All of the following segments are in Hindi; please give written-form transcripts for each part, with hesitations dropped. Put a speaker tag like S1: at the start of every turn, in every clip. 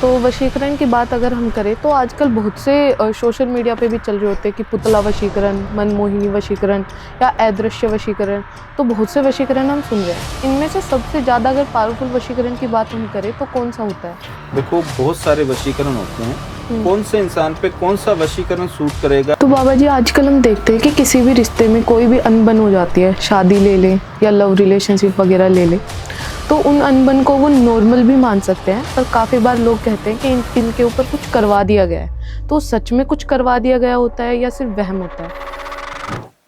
S1: तो वशीकरण की बात अगर हम करें तो आजकल बहुत से सोशल मीडिया पे भी चल रहे होते हैं कि पुतला वशीकरण, मनमोहिनी वशीकरण या अदृश्य वशीकरण। तो बहुत से वशीकरण हम सुन रहे हैं। इनमें से सबसे ज़्यादा अगर पावरफुल वशीकरण की बात हम करें तो कौन सा होता है?
S2: देखो, बहुत सारे वशीकरण होते हैं। कौन से इंसान पे कौन सा वशीकरण सूट करेगा?
S1: तो बाबा जी आजकल हम देखते हैं कि किसी भी रिश्ते में कोई भी अनबन हो जाती है, शादी ले लें या लव रिलेशनशिप वगैरह ले लें, तो उन अनबन को वो नॉर्मल भी मान सकते हैं, पर काफ़ी बार लोग कहते हैं कि इनके ऊपर कुछ करवा दिया गया है। तो सच में कुछ करवा दिया गया होता है या सिर्फ वहम होता है?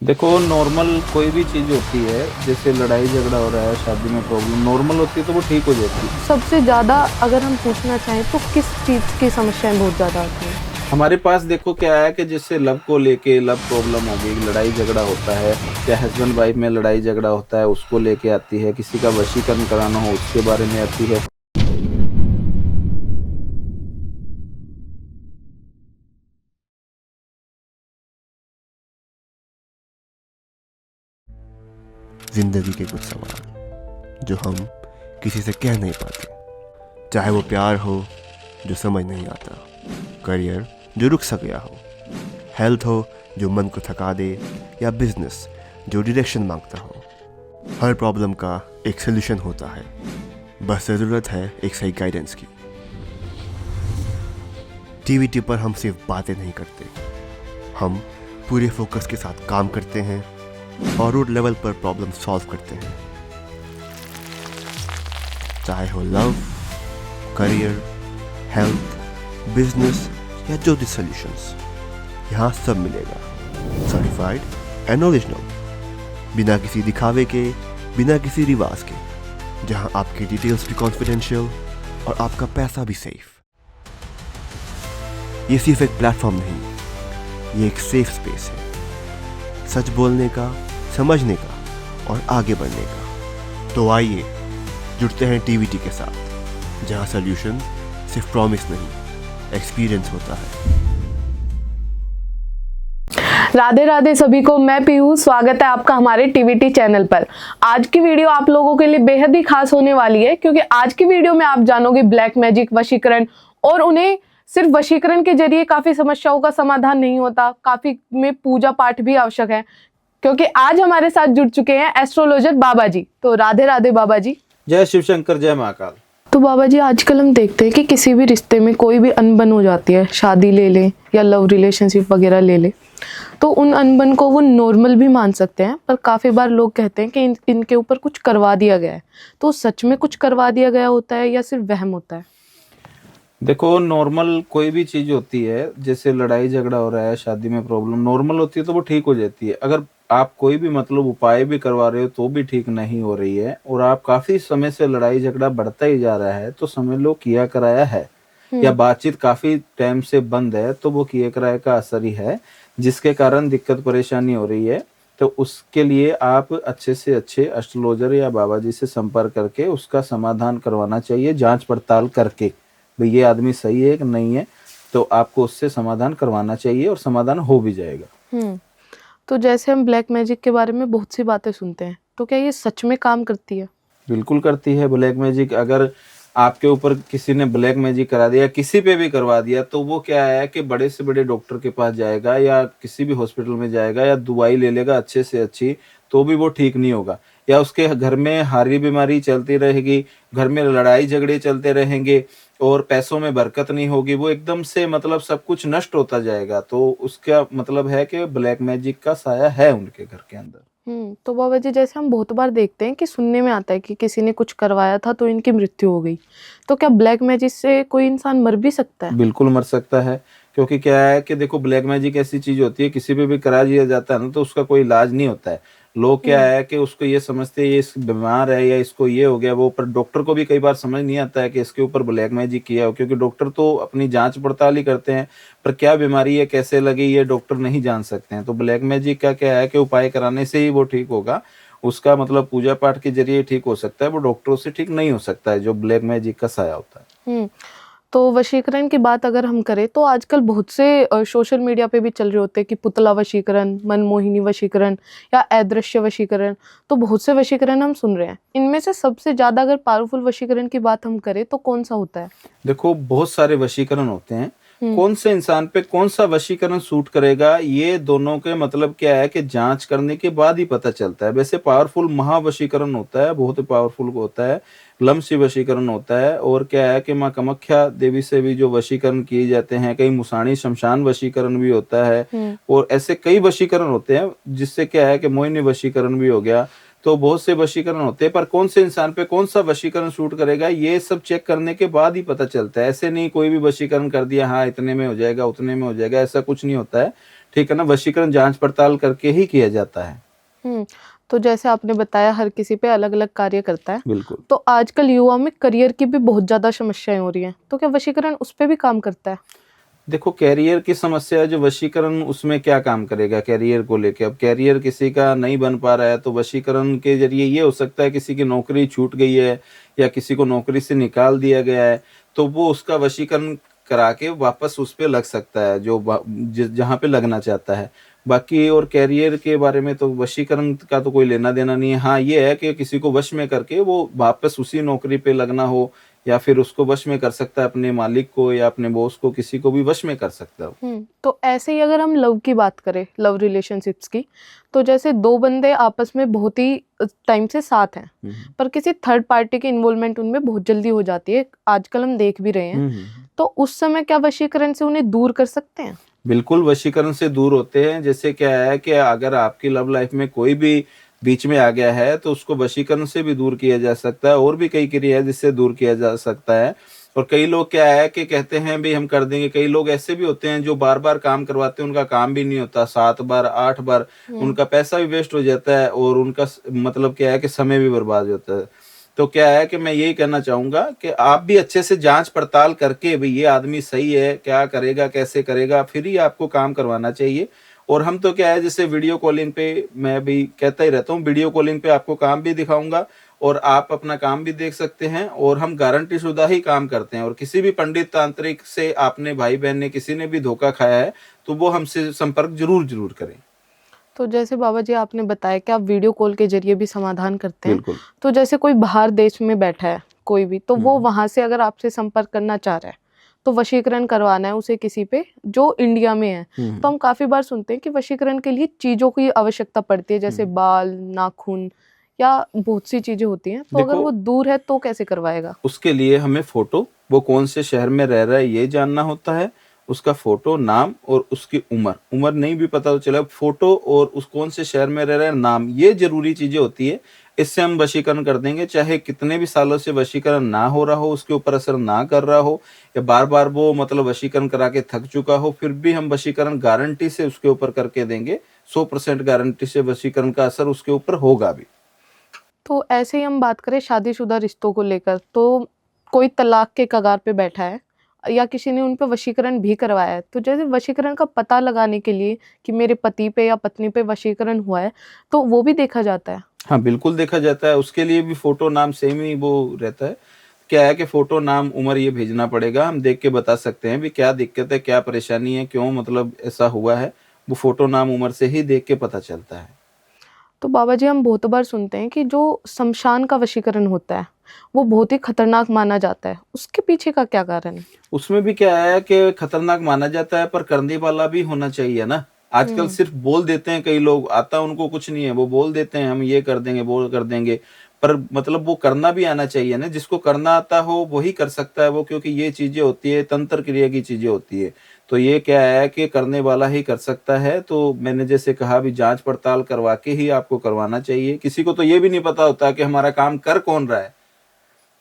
S2: देखो, नॉर्मल कोई भी चीज होती है, जैसे लड़ाई झगड़ा हो रहा है, शादी में प्रॉब्लम नॉर्मल होती है तो वो ठीक हो जाती है।
S1: सबसे ज़्यादा अगर हम पूछना चाहें तो किस चीज़ की समस्याएं बहुत ज़्यादा आती हैं?
S2: हमारे पास देखो क्या है कि जैसे लव को लेके लव प्रॉब्लम हो गई, लड़ाई झगड़ा होता है, या हस्बैंड वाइफ में लड़ाई झगड़ा होता है, उसको लेके आती है। किसी का वशीकरण कराना हो, उसके बारे में आती है।
S3: जिंदगी के कुछ सवाल जो हम किसी से कह नहीं पाते, चाहे वो प्यार हो जो समझ नहीं आता, करियर जो रुक सा गया हो, हेल्थ हो जो मन को थका दे, या बिजनेस जो डायरेक्शन मांगता हो। हर प्रॉब्लम का एक सोल्यूशन होता है, बस ज़रूरत है एक सही गाइडेंस की। टीवीटी पर हम सिर्फ बातें नहीं करते, हम पूरे फोकस के साथ काम करते हैं और रूट लेवल पर प्रॉब्लम सॉल्व करते हैं। चाहे हो लव, करियर, हेल्थ, बिजनेस या जो भी सॉल्यूशंस, यहाँ सब मिलेगा। सर्टिफाइड एंड ओरिजिनल, बिना किसी दिखावे के, बिना किसी रिवाज के, जहाँ आपकी डिटेल्स भी कॉन्फिडेंशियल और आपका पैसा भी सेफ। ये सिर्फ एक प्लेटफॉर्म नहीं, ये एक सेफ स्पेस है, सच बोलने का, समझने का और आगे बढ़ने का। तो आइए जुड़ते हैं टीवीटी के साथ, जहां सॉल्यूशन सिर्फ प्रॉमिस नहीं, एक्सपीरियंस होता है।
S1: राधे राधे सभी को, मैं पीहू, स्वागत है आपका हमारे टीवीटी चैनल पर। आज की वीडियो आप लोगों के लिए बेहद ही खास होने वाली है, क्योंकि आज की वीडियो में आप जानोगे ब्लैक मैजिक, वशीकरण, और उन्हें सिर्फ वशीकरण के जरिए काफी समस्याओं का समाधान नहीं होता, काफी में पूजा पाठ भी आवश्यक है। क्योंकि आज हमारे साथ जुड़ चुके हैं एस्ट्रोलॉजर बाबा जी। तो राधे राधे बाबा जी।
S2: जय शिव शंकर, जय महाकाल।
S1: तो बाबा जी आजकल हम देखते हैं कि किसी भी रिश्ते में कोई भी अनबन हो जाती है, शादी ले लें या लव रिलेशनशिप वगैरह ले लें, तो उन अनबन को वो नॉर्मल भी मान सकते हैं, पर काफ़ी बार लोग कहते हैं कि इनके ऊपर कुछ करवा दिया गया है। तो सच में कुछ करवा दिया गया होता है या सिर्फ वहम होता है?
S2: देखो, नॉर्मल कोई भी चीज होती है, जैसे लड़ाई झगड़ा हो रहा है, शादी में प्रॉब्लम नॉर्मल होती है तो वो ठीक हो जाती है। अगर आप कोई भी मतलब उपाय भी करवा रहे हो तो भी ठीक नहीं हो रही है, और आप काफी समय से लड़ाई झगड़ा बढ़ता ही जा रहा है, तो समझ लो किया कराया है, या बातचीत काफी टाइम से बंद है, तो वो किया कराया का असर ही है, जिसके कारण दिक्कत परेशानी हो रही है। तो उसके लिए आप अच्छे से अच्छे एस्ट्रोलॉजर या बाबा जी से संपर्क करके उसका समाधान करवाना चाहिए, जांच पड़ताल करके भाई ये आदमी सही है कि नहीं है, तो आपको उससे समाधान करवाना चाहिए और समाधान हो भी जाएगा।
S1: तो जैसे हम ब्लैक मैजिक के बारे में बहुत सी बातें सुनते हैं, तो क्या ये सच में काम करती है?
S2: बिल्कुल करती है ब्लैक मैजिक। अगर आपके ऊपर किसी ने ब्लैक मैजिक करा दिया, किसी पे भी करवा दिया, तो वो क्या है कि बड़े से बड़े डॉक्टर के पास जाएगा या किसी भी हॉस्पिटल में जाएगा या दवाई ले लेगा अच्छे से अच्छी, तो भी वो ठीक नहीं होगा, या उसके घर में हारी बीमारी चलती रहेगी, घर में लड़ाई झगड़े चलते रहेंगे और पैसों में बरकत नहीं होगी, वो एकदम से मतलब सब कुछ नष्ट होता जाएगा। तो उसका मतलब है कि ब्लैक मैजिक का साया है उनके घर के अंदर।
S1: तो बाबा जी जैसे हम बहुत बार देखते हैं कि सुनने में आता है कि किसी ने कुछ करवाया था तो इनकी मृत्यु हो गई, तो क्या ब्लैक मैजिक से कोई इंसान मर भी सकता है?
S2: बिल्कुल मर सकता है, क्योंकि क्या है कि देखो, ब्लैक मैजिक ऐसी चीज होती है, किसी पे भी करा दिया जाता है ना, तो उसका कोई इलाज नहीं होता है। लोग क्या है कि उसको ये समझते हैं ये इस बीमार है या इसको ये हो गया वो, पर डॉक्टर को भी कई बार समझ नहीं आता है कि इसके ऊपर ब्लैक मैजिक किया हो, क्योंकि डॉक्टर तो अपनी जांच पड़ताल ही करते हैं, पर क्या बीमारी है, कैसे लगी, ये डॉक्टर नहीं जान सकते हैं। तो ब्लैक मैजिक का क्या है कि उपाय कराने से ही वो ठीक होगा, उसका मतलब पूजा पाठ के जरिए ठीक हो सकता है, वो डॉक्टरों से ठीक नहीं हो सकता है जो ब्लैक मैजिक का साया होता है।
S1: हम्म तो तो वशीकरण की बात अगर हम करें तो आजकल बहुत से सोशल मीडिया पे भी चल रहे होते हैं कि पुतला वशीकरण, मनमोहिनी वशीकरण या अदृश्य वशीकरण। तो बहुत से वशीकरण हम सुन रहे हैं। इनमें से सबसे ज़्यादा अगर पावरफुल वशीकरण की बात हम करें तो कौन सा होता है?
S2: देखो बहुत सारे वशीकरण होते हैं,
S1: हम्म।
S2: कौन से इंसान पे कौन सा वशीकरण सूट करेगा ये दोनों के मतलब क्या है कि जांच करने के बाद ही पता चलता है। वैसे पावरफुल महावशीकरण होता है, बहुत ही पावरफुल होता है, लम्सी वशीकरण होता है, और क्या है कि माँ कामाख्या देवी से भी जो वशीकरण किए जाते हैं, कई मुसाणी शमशान वशीकरण भी होता है, और ऐसे कई वशीकरण होते हैं जिससे क्या है कि मोहिनी वशीकरण भी हो गया। तो बहुत से वशीकरण होते हैं, पर कौन से इंसान पे कौन सा वशीकरण शूट करेगा ये सब चेक करने के बाद ही पता चलता है। ऐसे नहीं कोई भी वशीकरण कर दिया, हाँ इतने में हो जाएगा उतने में हो जाएगा, ऐसा कुछ नहीं होता है। ठीक है ना, वशीकरण जांच पड़ताल करके ही किया जाता है।
S1: हम्म। तो जैसे आपने बताया हर किसी पे अलग अलग कार्य करता है।
S2: बिल्कुल।
S1: तो आजकल युवा में करियर की भी बहुत ज्यादा समस्याएं हो रही हैं, तो क्या वशीकरण उस पे भी काम करता है?
S2: देखो कैरियर की समस्या है, जो वशीकरण उसमें क्या काम करेगा कैरियर को लेके। अब कैरियर किसी का नहीं बन पा रहा है तो वशीकरण के जरिए ये हो सकता है किसी की नौकरी छूट गई है या किसी को नौकरी से निकाल दिया गया है, तो वो उसका वशीकरण करा के वापस उस पे लग सकता है जो जहाँ पे लगना चाहता है। बाकी और कैरियर के बारे में तो वशीकरण का तो कोई लेना देना नहीं है। हाँ ये है कि किसी को वश में करके वो वापस उसी नौकरी पे लगना हो, या फिर उसको वश में कर सकता है, अपने मालिक को या अपने बॉस को, किसी को भी वश में कर सकता है।
S1: तो ऐसे ही अगर हम लव की बात करें, लव रिलेशनशिप्स की, तो जैसे दो बंदे आपस में बहुत ही टाइम से साथ हैं, पर किसी थर्ड पार्टी की इन्वॉल्वमेंट उनमें बहुत जल्दी हो जाती है, आजकल हम देख भी रहे हैं। तो उस समय क्या वशीकरण से उन्हें दूर कर सकते हैं?
S2: बिल्कुल वशीकरण से दूर होते हैं। जैसे क्या है कि अगर आपकी लव लाइफ में कोई भी बीच में आ गया है तो उसको वशीकरण से भी दूर किया जा सकता है, और भी कई क्रिया है जिससे दूर किया जा सकता है। और कई लोग क्या है कि कहते हैं भी हम कर देंगे, कई लोग ऐसे भी होते हैं जो बार बार काम करवाते हैं, उनका काम भी नहीं होता, 7 बार 8 बार, उनका पैसा भी वेस्ट हो जाता है और उनका मतलब क्या है कि समय भी बर्बाद होता है। तो क्या है कि मैं यही कहना चाहूंगा कि आप भी अच्छे से जांच पड़ताल करके भाई ये आदमी सही है, क्या करेगा कैसे करेगा, फिर ही आपको काम करवाना चाहिए। और हम तो क्या है जैसे वीडियो कॉलिंग पे मैं भी कहता ही रहता हूँ, वीडियो कॉलिंग पे आपको काम भी दिखाऊंगा और आप अपना काम भी देख सकते हैं, और हम गारंटी शुदा ही काम करते हैं। और किसी भी पंडित तांत्रिक से आपने भाई बहन ने किसी ने भी धोखा खाया है तो वो हमसे संपर्क जरूर करें।
S1: तो जैसे बाबा जी आपने बताया कि आप वीडियो कॉल के जरिए भी समाधान करते हैं।
S2: बिल्कुल।
S1: तो जैसे कोई बाहर देश में बैठा है कोई भी, तो वो वहां से अगर आपसे संपर्क करना चाह रहा है, तो वशीकरण करवाना है उसे किसी पे जो इंडिया में है, तो हम काफी बार सुनते हैं कि वशीकरण के लिए चीजों की आवश्यकता पड़ती है, जैसे बाल, नाखून या बहुत सी चीजें होती हैं। तो अगर वो दूर है तो कैसे करवाएगा?
S2: उसके लिए हमें फोटो, वो कौन से शहर में रह रहा है ये जानना होता है, उसका फोटो, नाम और उसकी उम्र नहीं भी पता तो चला, फोटो और उस कौन से शहर में रह रहा है, नाम, ये जरूरी चीजें होती है। इससे हम वशीकरण कर देंगे, चाहे कितने भी सालों से वशीकरण ना हो रहा हो, उसके ऊपर असर ना कर रहा हो, या बार बार वो मतलब वशीकरण करा के थक चुका हो, फिर भी हम वशीकरण गारंटी से उसके ऊपर करके देंगे। 100% गारंटी से वशीकरण का असर उसके ऊपर होगा भी।
S1: तो ऐसे ही हम बात करें शादीशुदा रिश्तों को लेकर, तो कोई तलाक के कगार पे बैठा है या किसी ने उन पे वशीकरण भी करवाया है, तो जैसे वशीकरण का पता लगाने के लिए कि मेरे पति पे या पत्नी पे वशीकरण हुआ है, तो वो भी देखा जाता है?
S2: हाँ बिल्कुल देखा जाता है, उसके लिए भी फोटो, नाम सेम ही वो रहता है। क्या है कि फोटो, नाम, उम्र ये भेजना पड़ेगा, हम देख के बता सकते हैं भी क्या दिक्कत है, क्या परेशानी है, क्यों मतलब ऐसा हुआ है, वो फोटो, नाम, उम्र से ही देख के पता चलता है।
S1: तो बाबा जी हम बहुत बार सुनते हैं कि जो शमशान का वशीकरण होता है वो बहुत ही खतरनाक माना जाता है, उसके पीछे का क्या कारण है?
S2: उसमें भी क्या है कि खतरनाक माना जाता है, पर करने वाला भी होना चाहिए ना। आजकल सिर्फ बोल देते हैं कई लोग, आता उनको कुछ नहीं है, वो बोल देते हैं हम ये कर देंगे वो कर देंगे, पर मतलब वो करना भी आना चाहिए ना। जिसको करना आता हो वही कर सकता है वो, क्योंकि ये चीजें होती है तंत्र क्रिया की चीजें होती है। तो ये क्या है कि करने वाला ही कर सकता है। तो मैंने जैसे कहा भी जांच पड़ताल करवा के ही आपको करवाना चाहिए। किसी को तो ये भी नहीं पता होता कि हमारा काम कर कौन रहा है,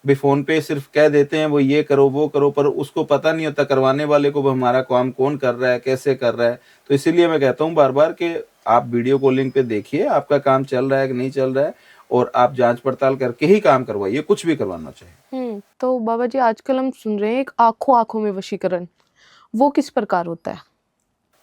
S2: भी फोन पे सिर्फ कह देते हैं वो ये करो वो करो, पर उसको पता नहीं होता करवाने वाले को हमारा काम कौन कर रहा है, कैसे कर रहा है। तो इसीलिए मैं कहता हूँ बार बार कि आप वीडियो कॉलिंग पे देखिए आपका काम चल रहा है कि नहीं चल रहा है, और आप जांच पड़ताल करके ही काम करवाइए, कुछ भी करवाना चाहिए।
S1: तो बाबा जी आजकल हम सुन रहे हैं एक आंखों आंखों में वशीकरण, वो किस प्रकार होता है?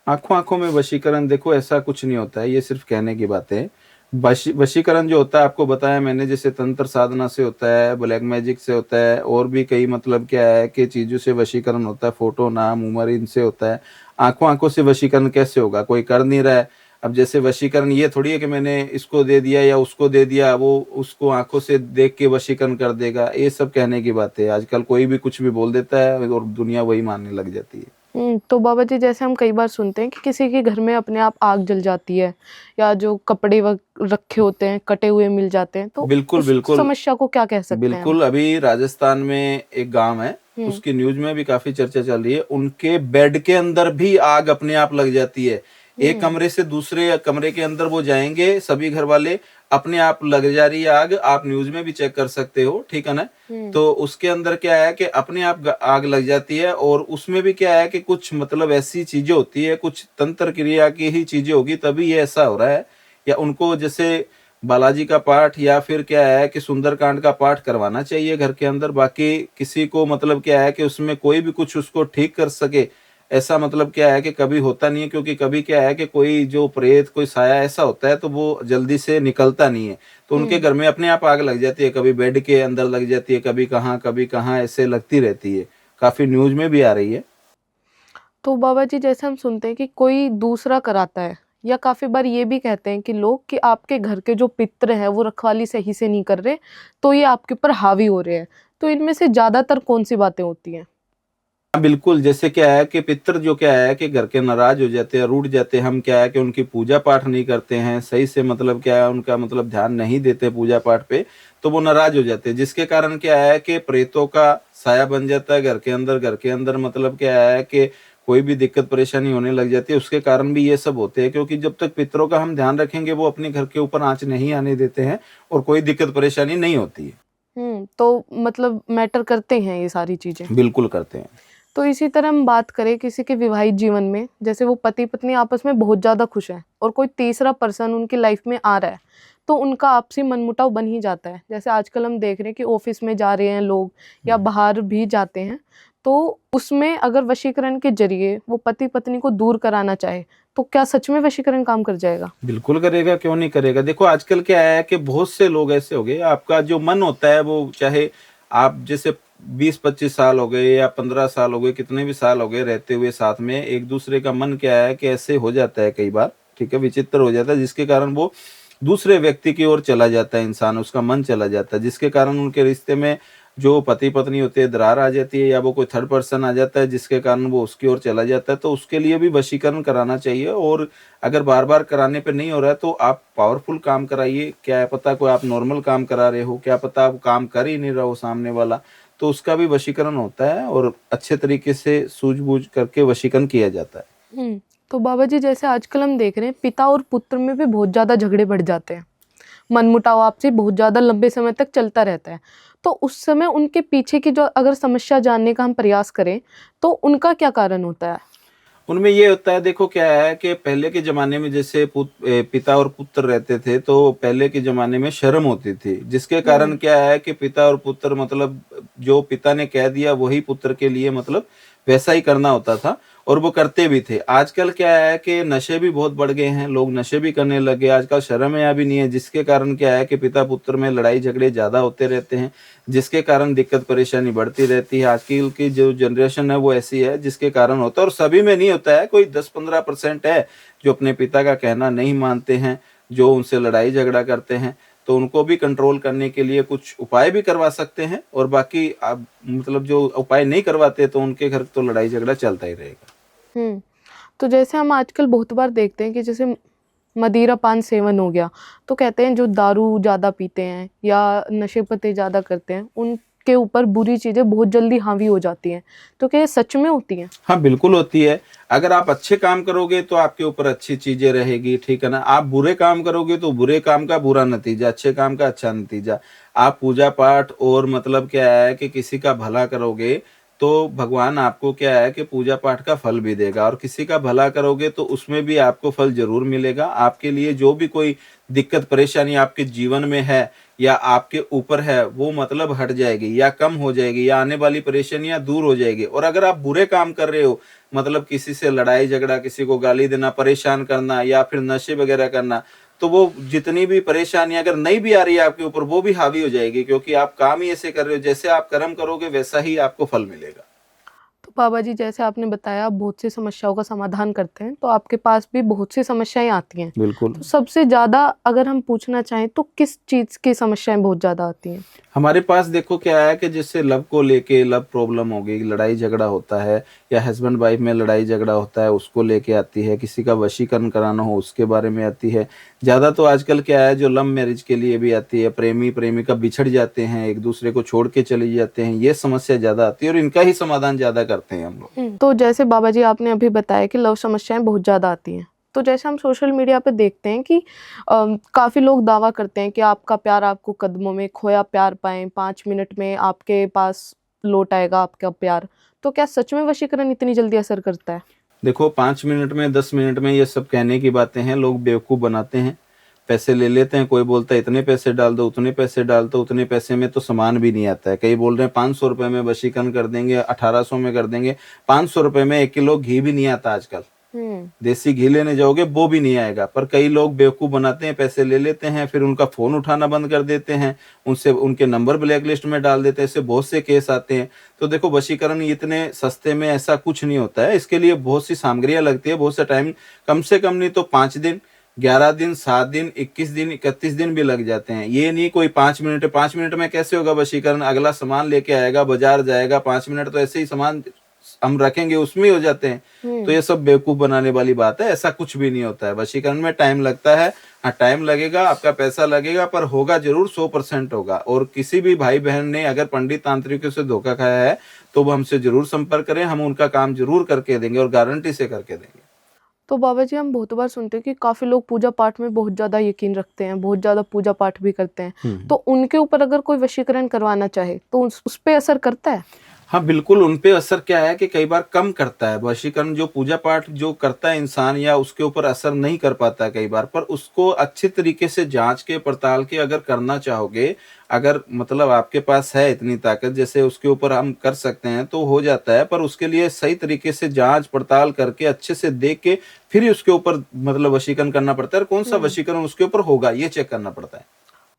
S2: आंखों आंखों में वशीकरण, देखो ऐसा कुछ नहीं होता है, ये सिर्फ कहने की बात है। वशीकरण जो होता है आपको बताया मैंने, जैसे तंत्र साधना से होता है, ब्लैक मैजिक से होता है, और भी कई मतलब क्या है कि चीजों से वशीकरण होता है, फोटो, नाम, उम्र, इनसे होता है। आंखों से वशीकरण कैसे होगा, कोई कर नहीं रहा है। अब जैसे वशीकरण ये थोड़ी है कि मैंने इसको दे दिया या उसको दे दिया, वो उसको आंखों से देख के वशीकरण कर देगा, ये सब कहने की बात है। आजकल कोई भी कुछ भी बोल देता है और दुनिया वही मानने लग जाती है।
S1: तो बाबा जी जैसे हम कई बार सुनते हैं कि किसी के घर में अपने आप आग जल जाती है, या जो कपड़े रखे होते हैं कटे हुए मिल जाते हैं, तो
S2: बिल्कुल
S1: उस
S2: बिल्कुल
S1: समस्या को क्या कह सकते हैं हम?
S2: बिल्कुल। अभी राजस्थान में एक गांव है, उसकी न्यूज में भी काफी चर्चा चल रही है। उनके बेड के अंदर भी आग अपने आप लग जाती है। एक कमरे से दूसरे कमरे के अंदर वो जाएंगे, सभी घर वाले, अपने आप लग जा रही है आग। आप न्यूज में भी चेक कर सकते हो, ठीक है ना। तो उसके अंदर क्या है कि अपने आप आग लग जाती है, और उसमें भी क्या है कि कुछ मतलब ऐसी चीजें होती है, कुछ तंत्र क्रिया की ही चीजें होगी तभी ये ऐसा हो रहा है। या उनको जैसे बालाजी का पाठ या फिर क्या है कि सुंदरकांड का पाठ करवाना चाहिए घर के अंदर। बाकी किसी को मतलब क्या है कि उसमें कोई भी कुछ उसको ठीक कर सके, ऐसा मतलब क्या है कि कभी होता नहीं है। क्योंकि कभी क्या है कि कोई जो प्रेत, कोई साया ऐसा होता है तो वो जल्दी से निकलता नहीं है, तो उनके घर में अपने आप आग लग जाती है। कभी बेड के अंदर लग जाती है, कभी कहाँ ऐसे लगती रहती है। काफी न्यूज में भी आ रही है।
S1: तो बाबा जी जैसे हम सुनते हैं कि कोई दूसरा कराता है, या काफी बार ये भी कहते हैं कि लोग कि आपके घर के जो पितर हैं वो रखवाली सही से नहीं कर रहे, तो ये आपके ऊपर हावी हो रहे हैं। तो इनमें से ज्यादातर कौन सी बातें होती हैं?
S2: हाँ बिल्कुल। जैसे क्या है कि पितर जो क्या है कि घर के नाराज हो जाते हैं, रूठ जाते हैं। हम क्या है कि उनकी पूजा पाठ नहीं करते हैं सही से, मतलब क्या है उनका मतलब ध्यान नहीं देते पूजा पाठ पे, तो वो नाराज हो जाते हैं। जिसके कारण क्या है कि प्रेतों का साया बन जाता है घर के अंदर। घर के अंदर मतलब क्या है कि कोई भी दिक्कत परेशानी होने लग जाती है। उसके कारण भी ये सब होते हैं, क्योंकि जब तक पितरों का हम ध्यान रखेंगे वो अपने घर के ऊपर आंच नहीं आने देते हैं, और कोई दिक्कत परेशानी नहीं होती है।
S1: तो मतलब मैटर करते हैं ये सारी चीजें।
S2: बिल्कुल करते हैं।
S1: तो इसी तरह हम बात करें किसी के विवाहित जीवन में, जैसे वो पति पत्नी आपस में बहुत ज़्यादा खुश हैं और कोई तीसरा पर्सन उनकी लाइफ में आ रहा है, तो उनका आपसी मनमुटाव बन ही जाता है। जैसे आजकल हम देख रहे हैं कि ऑफिस में जा रहे हैं लोग, या बाहर भी जाते हैं, तो उसमें अगर वशीकरण के जरिए वो पति पत्नी को दूर कराना चाहे, तो क्या सच में वशीकरण काम कर जाएगा?
S2: बिल्कुल करेगा, क्यों नहीं करेगा। देखो आजकल क्या है कि बहुत से लोग ऐसे हो गए, आपका जो मन होता है वो, चाहे आप जैसे 20-25 साल हो गए या 15 साल हो गए, कितने भी साल हो गए रहते हुए साथ में, एक दूसरे का मन क्या है कि ऐसे हो जाता है कई बार, ठीक है, विचित्र हो जाता है, जिसके कारण वो दूसरे व्यक्ति की ओर चला जाता है इंसान, उसका मन चला जाता है, जिसके कारण उनके रिश्ते में जो पति पत्नी होते हैं दरार आ जाती है, या वो कोई थर्ड पर्सन आ जाता है जिसके कारण वो उसकी ओर चला जाता है। तो उसके लिए भी वशीकरण कराना चाहिए। और अगर बार बार कराने पे नहीं हो रहा है तो आप पावरफुल काम कराइए। क्या है पता कोई आप नॉर्मल काम करा रहे हो, क्या पता आप काम कर ही नहीं रहा हो सामने वाला, तो उसका भी वशीकरण होता है, और अच्छे तरीके से सूझबूझ करके वशीकरण किया जाता है।
S1: तो बाबा जी जैसे आजकल हम देख रहे हैं पिता और पुत्र में भी बहुत ज़्यादा झगड़े बढ़ जाते हैं, मनमुटाव आपसी बहुत ज़्यादा लंबे समय तक चलता रहता है। तो उस समय उनके पीछे की जो अगर समस्या जानने का हम प्रयास करें, तो उनका क्या कारण होता है?
S2: उनमें ये होता है, देखो क्या है कि पहले के जमाने में जैसे पिता और पुत्र रहते थे, तो पहले के जमाने में शर्म होती थी, जिसके कारण क्या है कि पिता और पुत्र मतलब जो पिता ने कह दिया वही पुत्र के लिए मतलब वैसा ही करना होता था, और वो करते भी थे। आजकल क्या है कि नशे भी बहुत बढ़ गए हैं, लोग नशे भी करने लगे, आजकल शर्म या भी नहीं है, जिसके कारण क्या है कि पिता पुत्र में लड़ाई झगड़े ज्यादा होते रहते हैं, जिसके कारण दिक्कत परेशानी बढ़ती रहती है। आजकल की जो जनरेशन है वो ऐसी है, जिसके कारण होता है। और सभी में नहीं होता है, कोई 10-15% है जो अपने पिता का कहना नहीं मानते हैं, जो उनसे लड़ाई झगड़ा करते हैं, तो उनको भी कंट्रोल करने के लिए कुछ उपाय भी करवा सकते हैं। और बाकी आप मतलब जो उपाय नहीं करवाते तो उनके घर तो लड़ाई झगड़ा चलता ही रहेगा।
S1: तो जैसे हम आजकल बहुत बार देखते हैं कि जैसे मदिरा पान सेवन हो गया, तो कहते हैं जो दारू ज़्यादा पीते हैं या नशे पत्ते ज़्यादा करते हैं, उनके ऊपर बुरी चीज़ें बहुत जल्दी हावी हो जाती हैं। तो क्या ये सच में होती हैं?
S2: हाँ बिल्कुल होती है। अगर आप अच्छे काम करोगे तो आपके ऊपर अच्छी चीजें रहेगी, ठीक है ना। आप बुरे काम करोगे तो बुरे काम का बुरा नतीजा, अच्छे काम का अच्छा नतीजा। आप पूजा पाठ और मतलब क्या है कि किसी का भला करोगे तो भगवान आपको क्या है कि पूजा पाठ का फल भी देगा, और किसी का भला करोगे तो उसमें भी आपको फल जरूर मिलेगा। आपके लिए जो भी कोई दिक्कत परेशानी आपके जीवन में है या आपके ऊपर है वो मतलब हट जाएगी या कम हो जाएगी, या आने वाली परेशानियां दूर हो जाएगी। और अगर आप बुरे काम कर रहे हो, मतलब किसी से लड़ाई झगड़ा, किसी को गाली देना, परेशान करना, या फिर नशे वगैरह करना, तो वो जितनी भी परेशानियां अगर नहीं भी आ रही है आपके ऊपर, वो भी हावी हो जाएगी, क्योंकि आप काम ही ऐसे कर रहे हो, जैसे आप कर्म करोगे वैसा ही आपको फल मिलेगा।
S1: तो बाबा जी, जैसे आपने बताया आप बहुत सी समस्याओं का समाधान करते हैं, तो आपके पास भी बहुत सी समस्याएं आती हैं।
S2: बिल्कुल।
S1: तो सबसे ज्यादा अगर हम पूछना चाहें तो किस चीज की समस्याएं बहुत ज्यादा आती हैं?
S2: हमारे पास देखो क्या है कि जैसे लव को लेके लव प्रॉब्लम हो गई, लड़ाई झगड़ा होता है, या हस्बैंड वाइफ में लड़ाई झगड़ा होता है उसको लेके आती है, किसी का वशीकरण कराना हो उसके बारे में आती है। ज़्यादा तो आजकल क्या है, जो लव मैरिज के लिए भी आती है, प्रेमी प्रेमिका बिछड़ जाते हैं, एक दूसरे को छोड़ के चले जाते हैं, ये समस्या ज़्यादा आती है और इनका ही समाधान ज़्यादा करते हैं हम लोग।
S1: तो जैसे बाबा जी आपने अभी बताया कि लव समस्याएं बहुत ज्यादा आती हैं, तो जैसे हम सोशल मीडिया पे देखते हैं कि काफ़ी लोग दावा करते हैं कि आपका प्यार आपको कदमों में, खोया प्यार पाएं, 5 मिनट में आपके पास लौट आएगा आपका प्यार। तो क्या सच में वशीकरण इतनी जल्दी असर करता है?
S2: देखो 5 मिनट में 10 मिनट में ये सब कहने की बातें हैं, लोग बेवकूफ़ बनाते हैं, पैसे ले लेते हैं। कोई बोलता है इतने पैसे डाल दो, उतने पैसे डाल दो, उतने पैसे में तो सामान भी नहीं आता है। कई बोल रहे हैं 500 रुपये में वशीकरण कर देंगे, 1800 में कर देंगे। 500 रुपये में 1 किलो घी भी नहीं आता आजकल। देसी घी लेने जाओगे वो भी नहीं आएगा। पर कई लोग बेवकूफ़ बनाते हैं, पैसे ले लेते हैं, फिर उनका फ़ोन उठाना बंद कर देते हैं, उनसे उनके नंबर ब्लैक लिस्ट में डाल देते हैं। इससे बहुत से केस आते हैं। तो देखो वशीकरण इतने सस्ते में ऐसा कुछ नहीं होता है। इसके लिए बहुत सी सामग्रियाँ लगती है, बहुत सा टाइम, कम से कम नहीं तो 5 दिन, 11 दिन, 7 दिन, 21 दिन, 31 दिन भी लग जाते हैं। ये नहीं कोई 5 मिनट है। 5 मिनट में कैसे होगा वशीकरण? अगला सामान लेके आएगा, बाजार जाएगा, 5 मिनट तो ऐसे ही सामान हम रखेंगे उसमें ही हो जाते हैं। तो ये सब बेवकूफ बनाने वाली बात है। ऐसा कुछ भी नहीं होता है। वशीकरण में टाइम लगता है। हाँ, टाइम लगेगा, आपका पैसा लगेगा, पर होगा जरूर, 100% होगा। और किसी भी भाई बहन ने अगर पंडित तांत्रिकों से धोखा खाया है तो वो हमसे जरूर संपर्क करें, हम उनका काम जरूर करके देंगे और गारंटी से करके देंगे।
S1: तो बाबा जी हम बहुत बार सुनते हैं कि काफ़ी लोग पूजा पाठ में बहुत ज़्यादा यकीन रखते हैं, बहुत ज़्यादा पूजा पाठ भी करते हैं। तो उनके ऊपर अगर कोई वशीकरण करवाना चाहे तो उस पे असर करता है?
S2: हाँ बिल्कुल, उन पे असर क्या है कि कई बार कम करता है वशीकरण। जो पूजा पाठ जो करता है इंसान, या उसके ऊपर असर नहीं कर पाता है कई बार, पर उसको अच्छे तरीके से जांच के पड़ताल के अगर करना चाहोगे, अगर मतलब आपके पास है इतनी ताकत, जैसे उसके ऊपर हम कर सकते हैं, तो हो जाता है। पर उसके लिए सही तरीके से जांच पड़ताल करके अच्छे से देख के फिर ही उसके ऊपर मतलब वशीकरण करना पड़ता है। और कौन सा वशीकरण उसके ऊपर होगा ये चेक करना पड़ता है।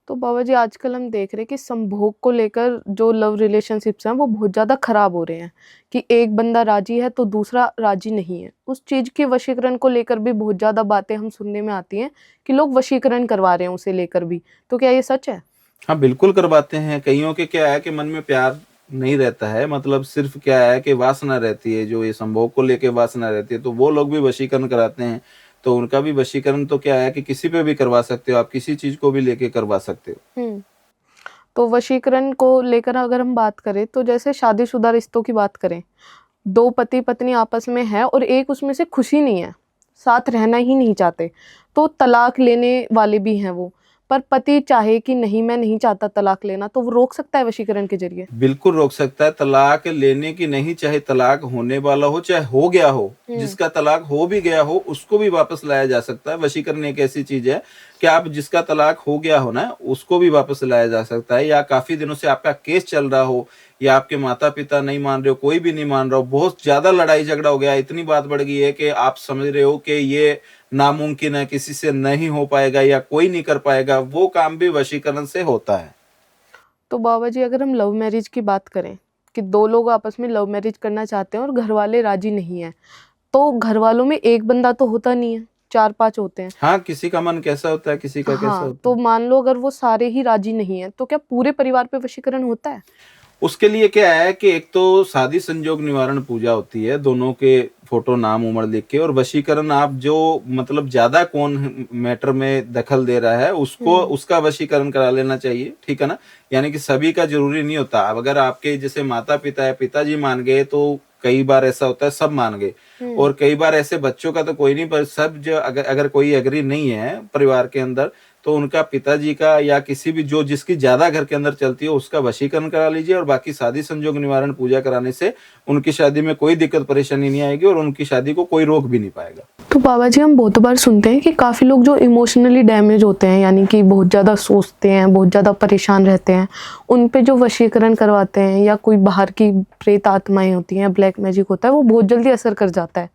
S1: तो बाबा जी आजकल हम देख रहे हैं कि संभोग को लेकर जो लव रिलेशनशिप्स हैं वो बहुत ज़्यादा खराब हो रहे हैं कि एक बंदा राजी है तो दूसरा राजी नहीं है। उस चीज़ के वशीकरण को लेकर भी बहुत ज़्यादा बातें हम सुनने में आती हैं कि लोग वशीकरण करवा रहे हैं उसे लेकर भी। तो क्या ये सच है?
S2: हाँ बिल्कुल करवाते हैं। कईयों के क्या है कि मन में प्यार नहीं रहता है, मतलब सिर्फ क्या है कि वासना रहती है, जो ये संभोग को लेके वासना रहती है, तो वो लोग भी वशीकरण कराते हैं। तो उनका भी वशीकरण तो क्या है कि किसी पे भी करवा सकते हो आप, किसी चीज को भी लेके करवा सकते हो।
S1: तो वशीकरण को लेकर अगर हम बात करें तो जैसे शादीशुदा रिश्तों की बात करें, 2 पति पत्नी आपस में है और एक उसमें से खुशी नहीं है, साथ रहना ही नहीं चाहते, तो तलाक लेने वाले भी हैं वो। पर पति चाहे कि नहीं मैं नहीं चाहता तलाक लेना, तो वो रोक सकता है वशीकरण के जरिए?
S2: बिल्कुल रोक सकता है। तलाक लेने की नहीं, चाहे तलाक होने वाला हो चाहे हो गया हो, जिसका तलाक हो भी गया हो उसको भी वापस लाया जा सकता है। वशीकरण एक ऐसी चीज है कि आप जिसका तलाक हो गया हो ना, उसको भी वापस लाया जा सकता है। या काफी दिनों से आपका केस चल रहा हो, या आपके माता पिता नहीं मान रहे हो, कोई भी नहीं मान रहा हो, बहुत ज्यादा लड़ाई झगड़ा हो गया, इतनी बात बढ़ गई है कि आप समझ रहे हो कि ये नामुमकिन है, किसी से नहीं हो पाएगा या कोई नहीं कर पाएगा, वो काम भी वशीकरण से होता है।
S1: तो बाबा जी अगर हम लव मैरिज की बात करें कि 2 लोग आपस में लव मैरिज करना चाहते हैं और घर वाले राजी नहीं है, तो घर वालों में एक बंदा तो होता नहीं है, 4-5 होते हैं।
S2: हाँ, किसी का मन कैसा होता है, किसी का कैसा
S1: हाँ,
S2: होता
S1: तो
S2: है।
S1: मान लो अगर वो सारे ही राजी नहीं है तो क्या पूरे परिवार पे वशीकरण होता है?
S2: उसके लिए क्या है कि एक तो शादी संजोग निवारण पूजा होती है, दोनों के फोटो नाम उम्र लिख के। और वशीकरण आप जो मतलब ज्यादा कौन मैटर में दखल दे रहा है उसको, उसका वशीकरण करा लेना चाहिए, ठीक है ना। यानी कि सभी का जरूरी नहीं होता। अब अगर आपके जैसे माता पिता है, पिताजी मान गए तो कई बार ऐसा होता है सब मान गए। और कई बार ऐसे बच्चों का तो कोई नहीं, पर सब जो अगर कोई एग्री नहीं है परिवार के अंदर, तो उनका पिताजी का या किसी भी जो जिसकी ज्यादा घर के अंदर चलती है उसका वशीकरण करा लीजिए। और बाकी शादी संजोग निवारण पूजा कराने से उनकी शादी में कोई दिक्कत परेशानी नहीं आएगी और उनकी शादी को कोई रोक भी नहीं पाएगा।
S1: तो बाबा जी हम बहुत बार सुनते हैं कि काफ़ी लोग जो इमोशनली डैमेज होते हैं, यानी कि बहुत ज़्यादा सोचते हैं, बहुत ज़्यादा परेशान रहते हैं, उन पे जो वशीकरण करवाते हैं या कोई बाहर की प्रेत आत्माएं होती हैं, ब्लैक मैजिक होता है, वो बहुत जल्दी असर कर जाता है।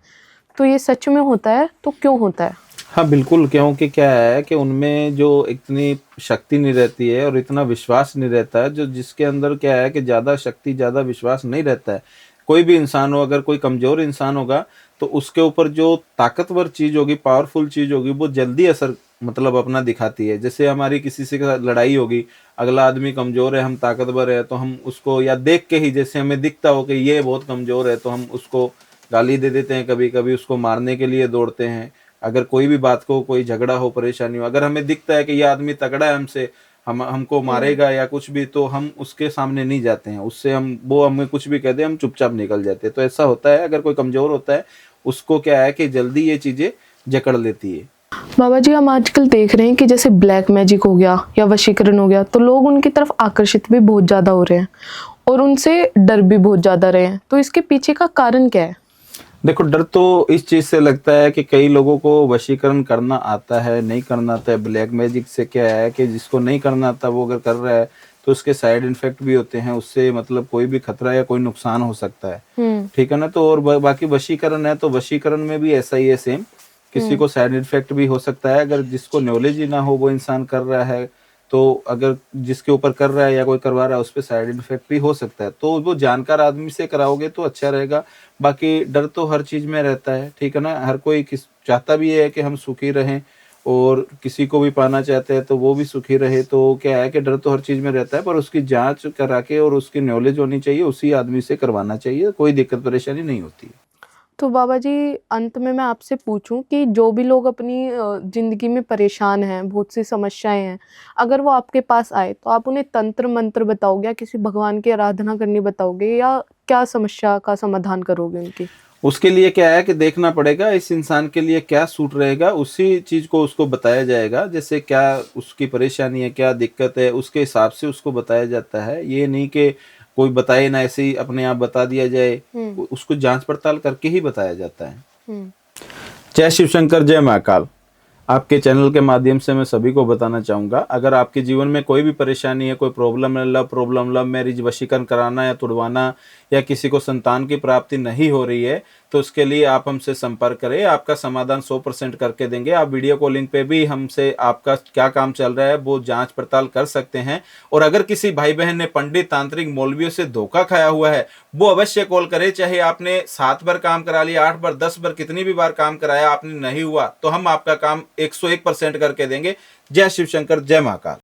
S1: तो ये सच में होता है? तो क्यों होता है?
S2: हाँ बिल्कुल, क्योंकि क्या है कि उनमें जो इतनी शक्ति नहीं रहती है और इतना विश्वास नहीं रहता है, जो जिसके अंदर क्या है कि ज़्यादा शक्ति, ज़्यादा विश्वास नहीं रहता है। कोई भी इंसान हो, अगर कोई कमज़ोर इंसान होगा, तो उसके ऊपर जो ताकतवर चीज़ होगी, पावरफुल चीज़ होगी, वो जल्दी असर मतलब अपना दिखाती है। जैसे हमारी किसी से का लड़ाई होगी, अगला आदमी कमज़ोर है, हम ताकतवर है, तो हम उसको या देख के ही जैसे हमें दिखता हो कि ये बहुत कमज़ोर है, तो हम उसको गाली दे देते हैं, कभी-कभी उसको मारने के लिए दौड़ते हैं। अगर कोई भी बात को कोई झगड़ा हो, परेशानी हो, अगर हमें दिखता है कि ये आदमी तगड़ा है हमसे, हम हमको मारेगा या कुछ भी, तो हम उसके सामने नहीं जाते हैं। उससे हम वो हमें कुछ भी कह दे, हम चुपचाप निकल जाते हैं। तो ऐसा होता है, अगर कोई कमज़ोर होता है, उसको क्या है कि जल्दी ये चीज़ें जकड़ लेती है।
S1: बाबा जी, हम आजकल देख रहे हैं कि जैसे ब्लैक मैजिक हो गया या वशीकरण हो गया, तो लोग उनकी तरफ आकर्षित भी बहुत ज़्यादा हो रहे हैं और उनसे डर भी बहुत ज़्यादा रहे हैं। तो इसके पीछे का कारण क्या है?
S2: देखो, डर तो इस चीज़ से लगता है कि कई लोगों को वशीकरण करना आता है, नहीं करना आता है। ब्लैक मैजिक से क्या है कि जिसको नहीं करना आता, वो अगर कर रहा है, तो उसके साइड इफ़ेक्ट भी होते हैं। उससे मतलब कोई भी खतरा या कोई नुकसान हो सकता है। ठीक है ना? तो और बाकी वशीकरण है, तो वशीकरण में भी ऐसा ही है सेम। किसी को साइड इफ़ेक्ट भी हो सकता है, अगर जिसको नॉलेज ही ना हो, वो इंसान कर रहा है, तो अगर जिसके ऊपर कर रहा है या कोई करवा रहा है, उस पे साइड इफ़ेक्ट भी हो सकता है। तो वो जानकार आदमी से कराओगे तो अच्छा रहेगा। बाकी डर तो हर चीज़ में रहता है, ठीक है ना? हर कोई चाहता भी है कि हम सुखी रहें, और किसी को भी पाना चाहते हैं तो वो भी सुखी रहे। तो क्या है कि डर तो हर चीज़ में रहता है, पर उसकी जाँच करा के और उसकी नॉलेज होनी चाहिए, उसी आदमी से करवाना चाहिए, कोई दिक्कत परेशानी नहीं होती है।
S1: तो बाबा जी, अंत में मैं आपसे पूछूं कि जो भी लोग अपनी ज़िंदगी में परेशान हैं, बहुत सी समस्याएं हैं, अगर वो आपके पास आए तो आप उन्हें तंत्र मंत्र बताओगे या किसी भगवान की आराधना करनी बताओगे, या क्या समस्या का समाधान करोगे उनकी?
S2: उसके लिए क्या है कि देखना पड़ेगा इस इंसान के लिए क्या सूट रहेगा, उसी चीज़ को उसको बताया जाएगा। जैसे क्या उसकी परेशानी है, क्या दिक्कत है, उसके हिसाब से उसको बताया जाता है। ये नहीं कि कोई बताए ना, ऐसे ही अपने आप बता दिया जाए। उसको जाँच पड़ताल करके ही बताया जाता है।
S1: हम्म।
S2: जय शिव शंकर, जय महाकाल। आपके चैनल के माध्यम से मैं सभी को बताना चाहूँगा, अगर आपके जीवन में कोई भी परेशानी है, कोई प्रॉब्लम है, लव प्रॉब्लम, लव मैरिज, वशीकरण कराना या तुड़वाना, या किसी को संतान की प्राप्ति नहीं हो रही है, तो उसके लिए आप हमसे संपर्क करें। आपका समाधान 100% करके देंगे। आप वीडियो कॉलिंग पे भी हमसे आपका क्या काम चल रहा है वो जांच पड़ताल कर सकते हैं। और अगर किसी भाई बहन ने पंडित, तांत्रिक, मौलवियों से धोखा खाया हुआ है, वो अवश्य कॉल करे। चाहे आपने 7 बार काम करा लिया, 8 बार, 10 बार, कितनी भी बार काम कराया, आपने नहीं हुआ, तो हम आपका काम 101% करके देंगे। जय शिव शंकर, जय महाकाल।